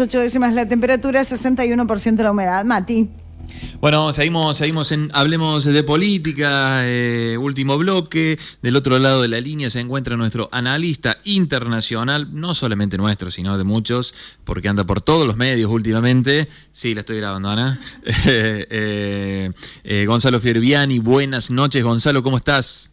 8 décimas la temperatura, 61% la humedad. Mati. Bueno, seguimos en Hablemos de Política, último bloque. Del otro lado de la línea se encuentra nuestro analista internacional, no solamente nuestro, sino de muchos, porque anda por todos los medios últimamente. Sí, la estoy grabando, Ana. Gonzalo Fierviani, buenas noches, Gonzalo, ¿cómo estás?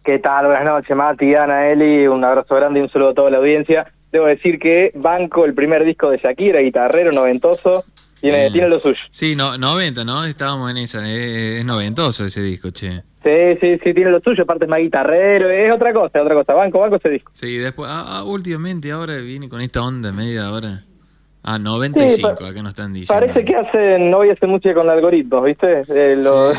¿Qué tal? Buenas noches, Mati, Ana, Eli, un abrazo grande y un saludo a toda la audiencia. Debo decir que banco el primer disco de Shakira, guitarrero, noventoso, tiene lo suyo. Sí, 90, ¿no? Estábamos en esa, es noventoso ese disco, che. Sí, tiene lo suyo, aparte es más guitarrero, es otra cosa, banco ese disco. Sí, después, últimamente ahora viene con esta onda media ahora. 95, sí, acá nos están diciendo. Parece que hoy hacen música con algoritmos, ¿viste? Los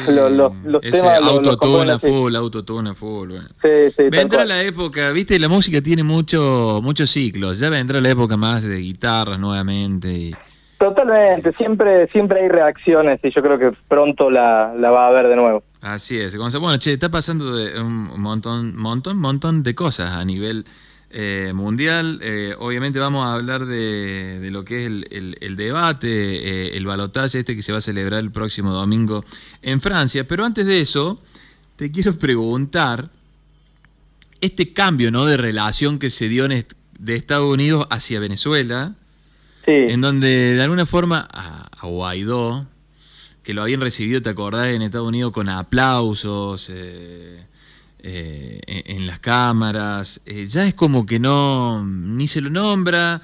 temas... Autotune a full, bueno. Sí, vendrá la época, ¿viste? La música tiene muchos ciclos, ya vendrá la época más de guitarras nuevamente. Totalmente, siempre hay reacciones y yo creo que pronto la va a haber de nuevo. Así es, bueno, che, está pasando de un montón de cosas a nivel... mundial. Obviamente vamos a hablar de lo que es el debate, el balotaje que se va a celebrar el próximo domingo en Francia, pero antes de eso te quiero preguntar este cambio, ¿no?, de relación que se dio de Estados Unidos hacia Venezuela, sí, en donde de alguna forma a Guaidó, que lo habían recibido, ¿te acordás?, en Estados Unidos con aplausos, en las cámaras, ya es como que ni se lo nombra.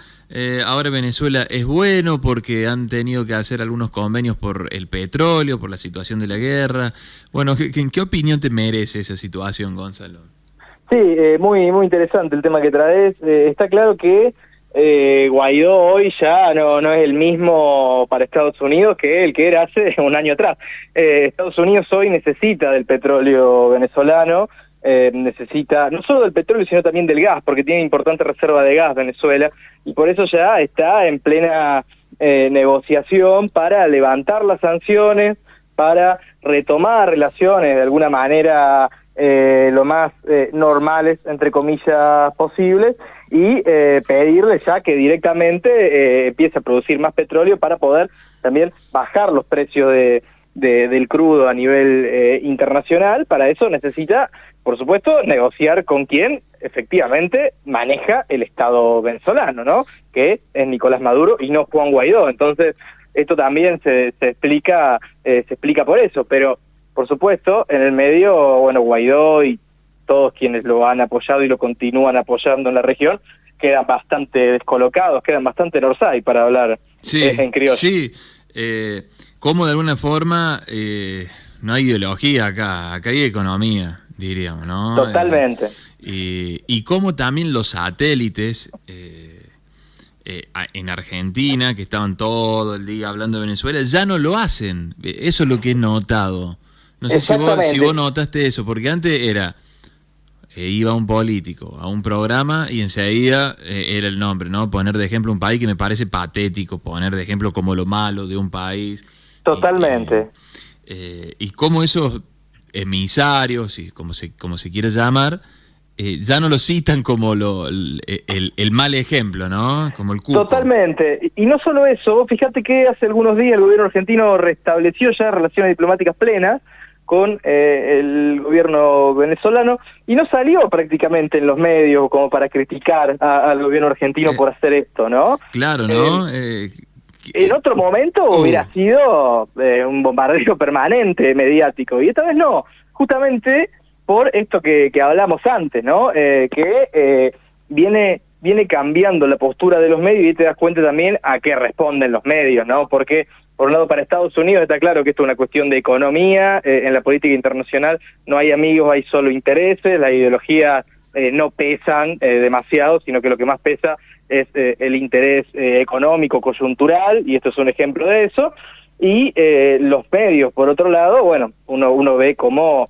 Ahora Venezuela es bueno porque han tenido que hacer algunos convenios por el petróleo, por la situación de la guerra. Bueno, ¿en qué opinión te merece esa situación, Gonzalo? Sí, muy interesante el tema que traes. Está claro que Guaidó hoy ya no es el mismo para Estados Unidos que el que era hace un año atrás. Estados Unidos hoy necesita del petróleo venezolano, necesita no solo del petróleo sino también del gas, porque tiene importante reserva de gas Venezuela, y por eso ya está en plena negociación para levantar las sanciones, para retomar relaciones de alguna manera lo más normales, entre comillas, posibles, y pedirle ya que directamente empiece a producir más petróleo para poder también bajar los precios del crudo a nivel internacional. Para eso necesita, por supuesto, negociar con quien efectivamente maneja el Estado venezolano, ¿no?, que es Nicolás Maduro y no Juan Guaidó. Entonces, esto también se explica por eso, pero por supuesto, en el medio, bueno, Guaidó y todos quienes lo han apoyado y lo continúan apoyando en la región quedan bastante descolocados, quedan bastante en orsay, para hablar en criollo. Sí, como de alguna forma no hay ideología acá hay economía, diríamos, ¿no? Totalmente. Y como también los satélites en Argentina, que estaban todo el día hablando de Venezuela, ya no lo hacen. Eso es lo que he notado. No sé si vos notaste eso, porque antes era... iba un político a un programa y enseguida era el nombre, ¿no? Poner de ejemplo un país que me parece patético, poner de ejemplo como lo malo de un país. Totalmente. Y cómo esos emisarios, como se quiere llamar, ya no lo citan como el mal ejemplo, ¿no? Como el cuco. Totalmente. Y no solo eso, vos fíjate que hace algunos días el gobierno argentino restableció ya relaciones diplomáticas plenas con el gobierno venezolano, y no salió prácticamente en los medios como para criticar al gobierno argentino por hacer esto, ¿no? Claro, ¿no? En otro momento hubiera sido un bombardeo permanente mediático, y esta vez no, justamente por esto que hablamos antes, ¿no? Que viene cambiando la postura de los medios, y te das cuenta también a qué responden los medios, ¿no? Porque por un lado, para Estados Unidos está claro que esto es una cuestión de economía. En la política internacional no hay amigos, hay solo intereses. Las ideologías no pesan demasiado, sino que lo que más pesa es el interés económico, coyuntural, y esto es un ejemplo de eso. Y los medios, por otro lado, bueno, uno ve cómo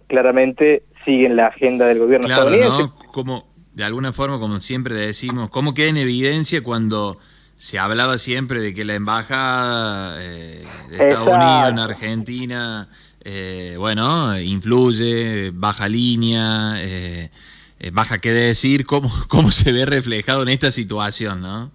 claramente siguen la agenda del gobierno estadounidense. ¿No? Como, de alguna forma, como siempre decimos, cómo queda en evidencia cuando... se hablaba siempre de que la embajada de Estados Unidos en Argentina, influye, baja línea, baja qué decir, cómo se ve reflejado en esta situación, ¿no?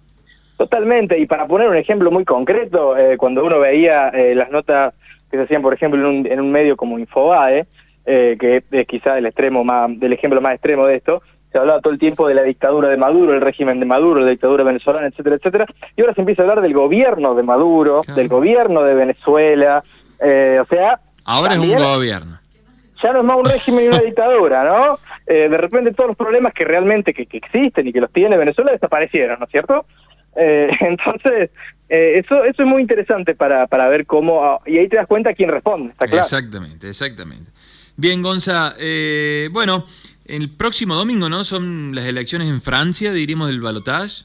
Totalmente, y para poner un ejemplo muy concreto, cuando uno veía las notas que se hacían, por ejemplo, en un medio como Infobae, que es quizá el ejemplo más extremo de esto, se hablaba todo el tiempo de la dictadura de Maduro, el régimen de Maduro, la dictadura venezolana, etcétera, etcétera, y ahora se empieza a hablar del gobierno de Maduro, claro, del gobierno de Venezuela, o sea... Ahora es un gobierno. Ya no es más un régimen y una dictadura, ¿no? De repente todos los problemas que realmente que existen y que los tiene Venezuela desaparecieron, ¿no es cierto? Entonces, eso es muy interesante para ver cómo... Y ahí te das cuenta quién responde, está claro. Exactamente. Bien, Gonza, bueno, el próximo domingo, ¿no? Son las elecciones en Francia, diríamos, del balotaje.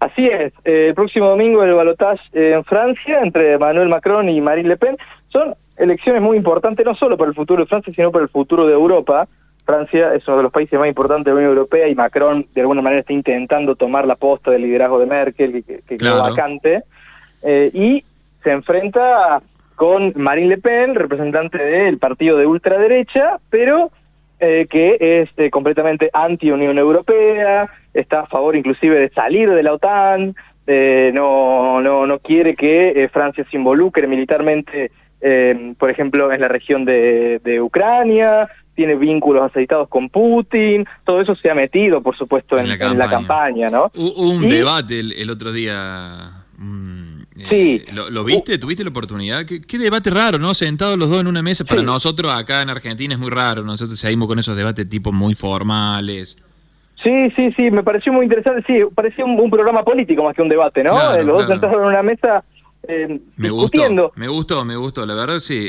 Así es, el próximo domingo el balotaje en Francia entre Emmanuel Macron y Marine Le Pen. Son elecciones muy importantes, no solo para el futuro de Francia, sino para el futuro de Europa. Francia es uno de los países más importantes de la Unión Europea y Macron de alguna manera está intentando tomar la posta del liderazgo de Merkel, que quedó vacante, y se enfrenta con Marine Le Pen, representante del partido de ultraderecha, pero que es completamente anti-Unión Europea, está a favor inclusive de salir de la OTAN, no quiere que Francia se involucre militarmente, por ejemplo, en la región de Ucrania, tiene vínculos aceitados con Putin, todo eso se ha metido, por supuesto, en la campaña, ¿no? Hubo un debate el otro día. Sí. ¿Lo viste? ¿Tuviste la oportunidad? ¿Qué debate raro, ¿no? Sentados los dos en una mesa. Para nosotros acá en Argentina es muy raro. Nosotros seguimos con esos debates tipo muy formales. Sí, me pareció muy interesante. Sí, parecía un programa político más que un debate, ¿no? Claro, los dos sentados en una mesa discutiendo. Me gustó. La verdad, sí.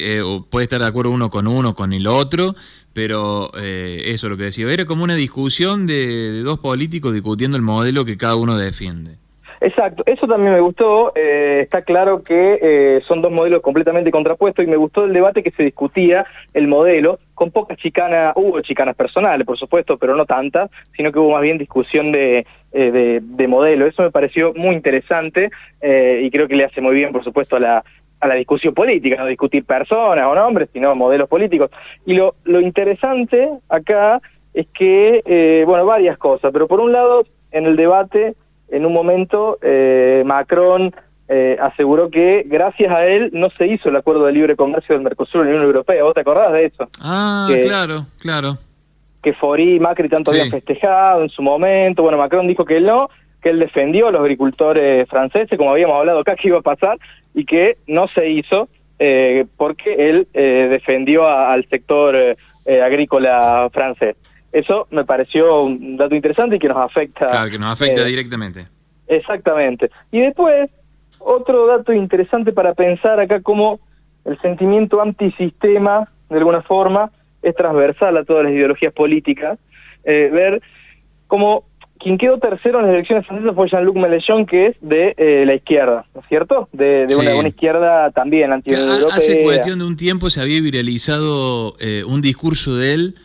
Puede estar de acuerdo uno con el otro, pero eso es lo que decía. Era como una discusión de dos políticos discutiendo el modelo que cada uno defiende. Exacto, eso también me gustó, está claro que son dos modelos completamente contrapuestos y me gustó el debate que se discutía el modelo, con poca chicana, hubo chicanas personales por supuesto, pero no tantas, sino que hubo más bien discusión de modelo, eso me pareció muy interesante y creo que le hace muy bien por supuesto a la discusión política, no discutir personas o nombres, sino modelos políticos. Y lo interesante acá es que, bueno, varias cosas, pero por un lado, en el debate, en un momento, Macron aseguró que gracias a él no se hizo el acuerdo de libre comercio del Mercosur en la Unión Europea. ¿Vos te acordás de eso? Claro. Que Faury y Macri tanto habían festejado en su momento. Bueno, Macron dijo que él no, que él defendió a los agricultores franceses, como habíamos hablado acá que iba a pasar, y que no se hizo porque él defendió al sector agrícola francés. Eso me pareció un dato interesante y que nos afecta. Claro, que nos afecta directamente. Exactamente. Y después, otro dato interesante para pensar acá, como el sentimiento antisistema, de alguna forma, es transversal a todas las ideologías políticas. Ver cómo quien quedó tercero en las elecciones francesas fue Jean-Luc Mélenchon, que es de la izquierda, ¿no es cierto? De una izquierda también anti-europea. Hace cuestión de un tiempo se había viralizado un discurso de él,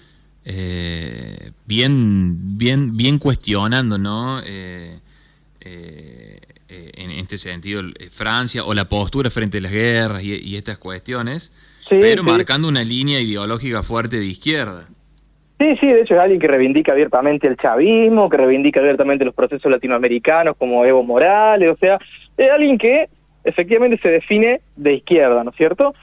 bien cuestionando, ¿no? En este sentido, Francia o la postura frente a las guerras y estas cuestiones, pero marcando una línea ideológica fuerte de izquierda. Sí, de hecho es alguien que reivindica abiertamente el chavismo, que reivindica abiertamente los procesos latinoamericanos como Evo Morales, o sea, es alguien que efectivamente se define de izquierda, ¿no es cierto?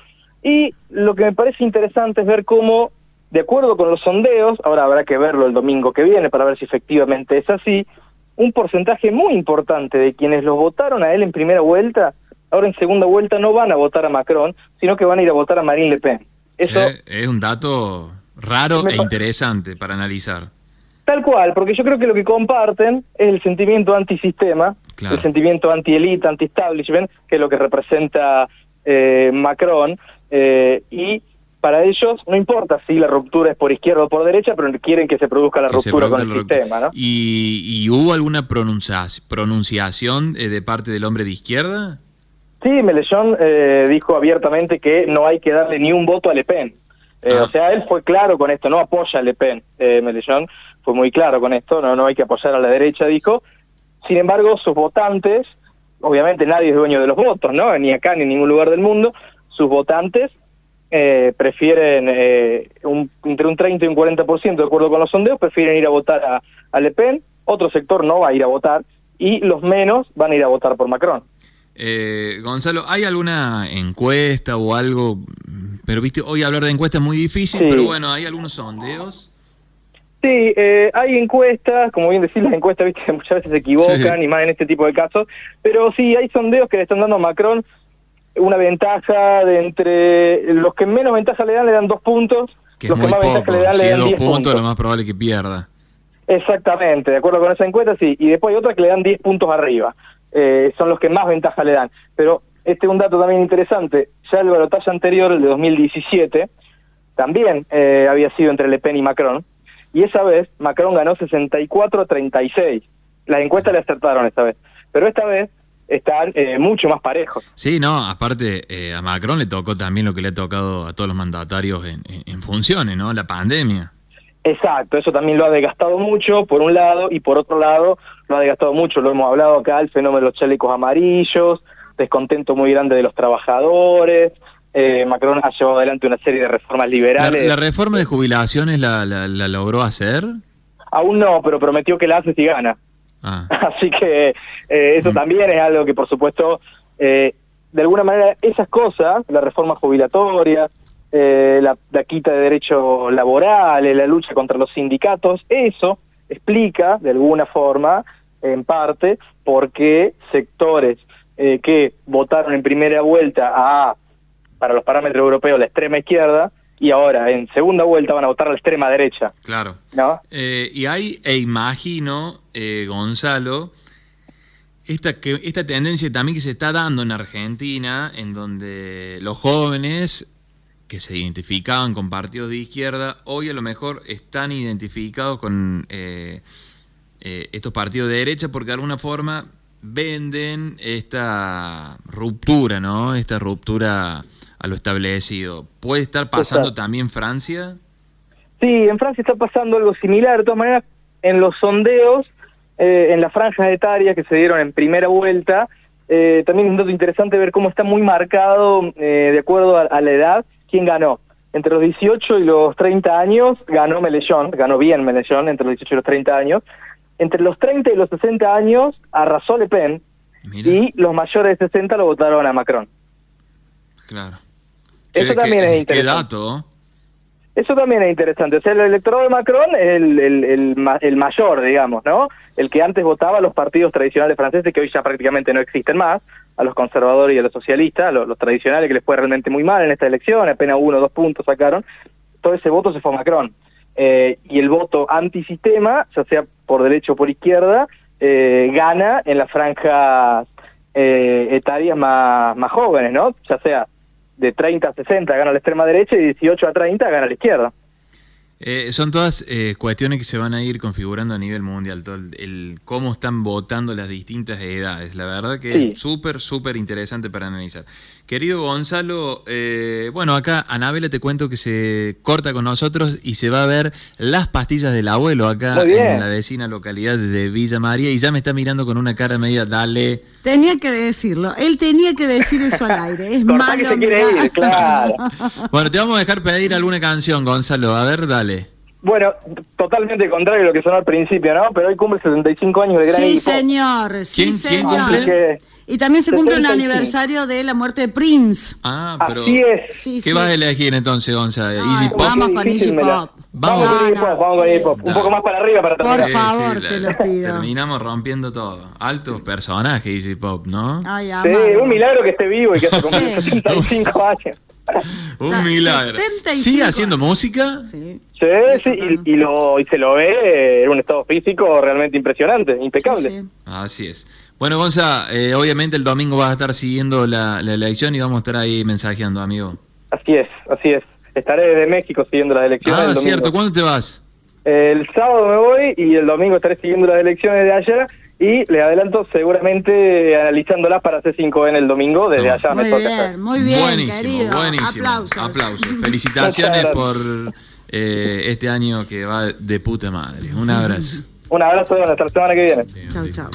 Y lo que me parece interesante es ver cómo, de acuerdo con los sondeos, ahora habrá que verlo el domingo que viene para ver si efectivamente es así, un porcentaje muy importante de quienes los votaron a él en primera vuelta, ahora en segunda vuelta no van a votar a Macron, sino que van a ir a votar a Marine Le Pen. Eso es un dato raro e interesante para analizar. Tal cual, porque yo creo que lo que comparten es el sentimiento antisistema, el sentimiento anti-elite, anti-establishment, que es lo que representa Macron, y para ellos no importa si la ruptura es por izquierda o por derecha, pero quieren que se produzca la ruptura con el sistema, ¿no? ¿Y hubo alguna pronunciación de parte del hombre de izquierda? Sí, Mélenchon dijo abiertamente que no hay que darle ni un voto a Le Pen. O sea, él fue claro con esto, no apoya a Le Pen. Mélenchon fue muy claro con esto, no hay que apoyar a la derecha, dijo. Sin embargo, sus votantes, obviamente nadie es dueño de los votos, ¿no? Ni acá ni en ningún lugar del mundo, sus votantes prefieren entre un 30 y un 40%, de acuerdo con los sondeos, prefieren ir a votar a Le Pen, otro sector no va a ir a votar, y los menos van a ir a votar por Macron. Gonzalo, ¿hay alguna encuesta o algo? Pero viste, hoy hablar de encuestas es muy difícil, Sí. pero bueno, ¿hay algunos sondeos? Sí, hay encuestas, como bien decís, las encuestas, viste, muchas veces se equivocan, Sí. y más en este tipo de casos, pero sí, hay sondeos que le están dando a Macron una ventaja de entre los que menos ventaja le dan 2 puntos, Que es los que muy más ventaja poco. le dan Si es 2 10 puntos, lo más probable es que pierda. Exactamente, de acuerdo con esa encuesta, sí, y después hay otras que le dan 10 puntos arriba, son los que más ventaja le dan, pero este es un dato también interesante, ya el balotaje anterior, el de 2017, también había sido entre Le Pen y Macron, y esa vez Macron ganó 64-36. Las encuestas le acertaron esta vez, pero esta vez están mucho más parejos. Sí, no, aparte a Macron le tocó también lo que le ha tocado a todos los mandatarios en funciones, ¿no? La pandemia. Exacto, eso también lo ha desgastado mucho, por un lado, y por otro lado, lo ha desgastado mucho, lo hemos hablado acá, el fenómeno de los chalecos amarillos, descontento muy grande de los trabajadores. Macron ha llevado adelante una serie de reformas liberales. ¿La reforma de jubilaciones la logró hacer? Aún no, pero prometió que la hace si gana. Ah. Así que eso también es algo que, por supuesto, de alguna manera, esas cosas, la reforma jubilatoria, la quita de derechos laborales, la lucha contra los sindicatos, eso explica, de alguna forma, en parte, por qué sectores que votaron en primera vuelta para los parámetros europeos, la extrema izquierda, y ahora en segunda vuelta van a votar a la extrema derecha. Claro. ¿No? Y imagino, Gonzalo, esta tendencia también que se está dando en Argentina, en donde los jóvenes que se identificaban con partidos de izquierda, hoy a lo mejor están identificados con estos partidos de derecha, porque de alguna forma venden esta ruptura, ¿no? Esta ruptura a lo establecido. ¿Puede estar pasando también en Francia? Sí, en Francia está pasando algo similar. De todas maneras, en los sondeos, en las franjas etarias que se dieron en primera vuelta, también es un dato interesante ver cómo está muy marcado, de acuerdo a la edad, quién ganó. Entre los 18 y los 30 años ganó Mélenchon, ganó bien Mélenchon entre los 18 y los 30 años. Entre los 30 y los 60 años arrasó Le Pen. Mira. Y los mayores de 60 lo votaron a Macron. Claro. Eso también es interesante. ¿Qué dato? Eso también es interesante. O sea, el electorado de Macron es el mayor, digamos, ¿no? El que antes votaba a los partidos tradicionales franceses, que hoy ya prácticamente no existen más, a los conservadores y a los socialistas, los tradicionales, que les fue realmente muy mal en esta elección, apenas 1 o 2 puntos sacaron. Todo ese voto se fue a Macron. Y el voto antisistema, ya sea por derecha o por izquierda, gana en las franjas etarias más jóvenes, ¿no? Ya sea de 30 a 60 gana la extrema derecha y de 18 a 30 gana la izquierda. Son todas cuestiones que se van a ir configurando a nivel mundial, todo el cómo están votando las distintas edades. La verdad que sí, es súper interesante para analizar. Querido Gonzalo, bueno, acá Anabela te cuento que se corta con nosotros y se va a ver Las pastillas del abuelo acá en la vecina localidad de Villa María, y ya me está mirando con una cara media, dale. Tenía que decirlo, él tenía que decir eso al aire, es malo. Que se quiere ir, claro. Bueno, te vamos a dejar pedir alguna canción, Gonzalo, a ver, dale. Bueno, totalmente contrario a lo que sonó al principio, ¿no? Pero hoy cumple 75 años de gran Sí, equipo. Señor, sí, señor. ¿Cumple? Y también se cumple el aniversario de la muerte de Prince. Ah, pero así es. Sí, ¿qué vas a elegir entonces, Gonzalo? No, ¿Easy Pop? vamos con Easy Pop. Vamos con Easy Pop. Un poco más para arriba para terminar. Por favor, te lo pido. Terminamos rompiendo todo. Altos personajes Easy Pop, ¿no? Ay, sí, un milagro que esté vivo y que se cumple 75 años. Un milagro. 75. ¿Sigue haciendo música? Sí. Sí, y se lo ve en un estado físico realmente impresionante, impecable. Sí. Así es. Bueno, Gonza, obviamente el domingo vas a estar siguiendo la elección y vamos a estar ahí mensajeando, amigo. Así es. Estaré desde México siguiendo las elecciones. Ah, cierto. ¿Cuándo te vas? El sábado me voy y el domingo estaré siguiendo las elecciones de allá. Y les adelanto, seguramente analizándolas para C5N el domingo, desde allá me toca hacer. Muy bien, buenísimo, querido. buenísimo. Aplausos. Felicitaciones por este año que va de puta madre. Un abrazo. Un abrazo, hasta la semana que viene. Chau.